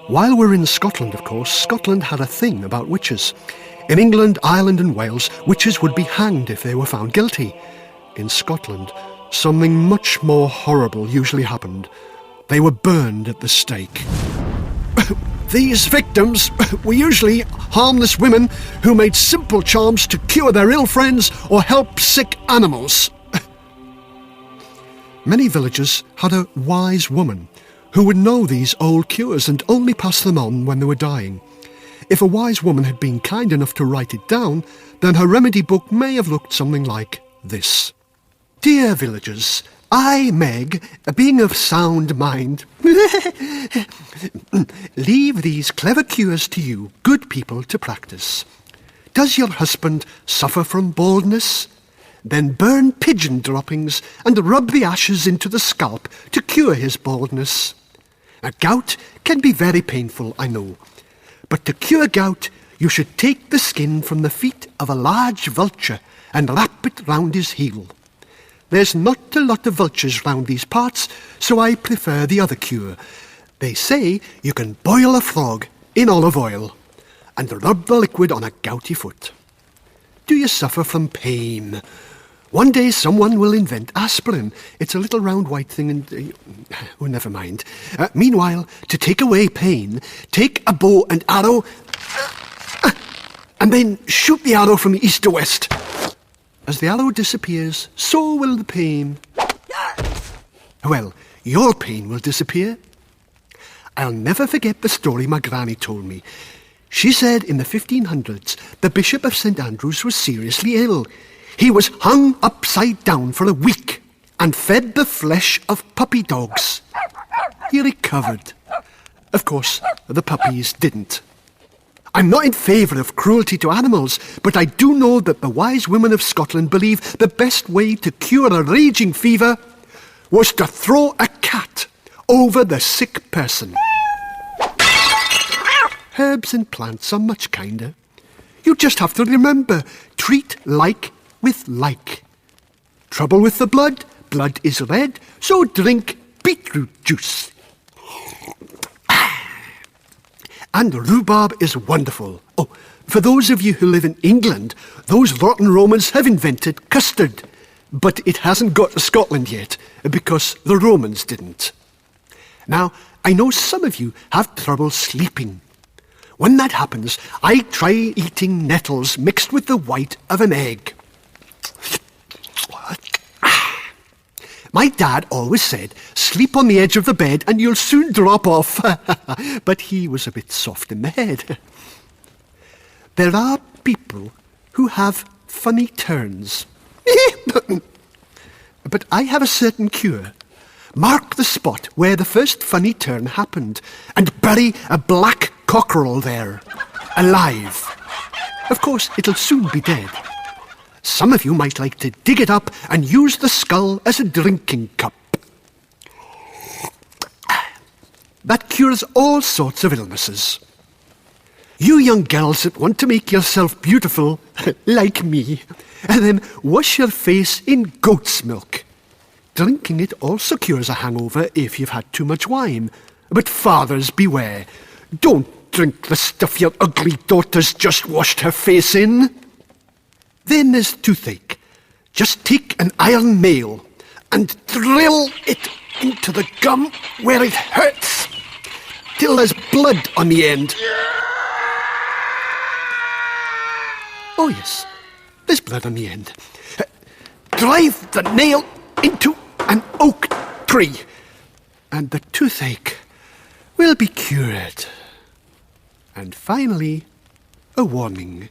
While we're in Scotland, of course, Scotland had a thing about witches. In England, Ireland and Wales, witches would be hanged if they were found guilty. In Scotland, something much more horrible usually happened. They were burned at the stake. These victims were usually harmless women who made simple charms to cure their ill friends or help sick animals. Many villages had a wise woman who would know these old cures and only pass them on when they were dying. If a wise woman had been kind enough to write it down, then her remedy book may have looked something like this. Dear villagers, I, Meg, a being of sound mind, leave these clever cures to you, good people, to practice. Does your husband suffer from baldness? Then burn pigeon droppings and rub the ashes into the scalp to cure his baldness. A gout can be very painful, I know. But to cure gout, you should take the skin from the feet of a large vulture and wrap it round his heel. There's not a lot of vultures round these parts, so I prefer the other cure. They say you can boil a frog in olive oil and rub the liquid on a gouty foot. Do you suffer from pain? One day someone will invent aspirin. It's a little round white thing and... oh, never mind. Meanwhile, to take away pain, take a bow and arrow and then shoot the arrow from east to west. As the arrow disappears, so will the pain. Well, your pain will disappear. I'll never forget the story my granny told me. She said in the 1500s, the Bishop of St. Andrews was seriously ill. He was hung upside down for a week and fed the flesh of puppy dogs. He recovered. Of course, the puppies didn't. I'm not in favour of cruelty to animals, but I do know that the wise women of Scotland believe the best way to cure a raging fever was to throw a cat over the sick person. Herbs and plants are much kinder. You just have to remember, treat like with like. Trouble with the blood? Blood is red, so drink beetroot juice. And rhubarb is wonderful. Oh, for those of you who live in England, those rotten Romans have invented custard. But it hasn't got to Scotland yet, because the Romans didn't. Now, I know some of you have trouble sleeping. When that happens, I try eating nettles mixed with the white of an egg. My dad always said, sleep on the edge of the bed and you'll soon drop off. But he was a bit soft in the head. There are people who have funny turns. But I have a certain cure. Mark the spot where the first funny turn happened and bury a black cockerel there, alive. Of course, it'll soon be dead. Some of you might like to dig it up and use the skull as a drinking cup. That cures all sorts of illnesses. You young girls that want to make yourself beautiful, like me, and then wash your face in goat's milk. Drinking it also cures a hangover if you've had too much wine. But fathers, beware. Don't drink the stuff your ugly daughter's just washed her face in. Then there's toothache. Just take an iron nail and drill it into the gum where it hurts till there's blood on the end. Oh yes, there's blood on the end. Drive the nail into an oak tree and the toothache will be cured. And finally, a warning.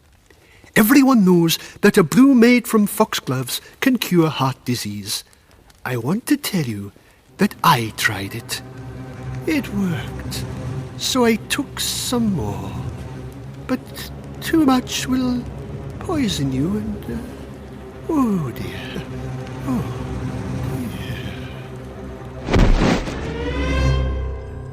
Everyone knows that a brew made from foxgloves can cure heart disease. I want to tell you that I tried it. It worked, so I took some more. But too much will poison you and... oh dear. Oh.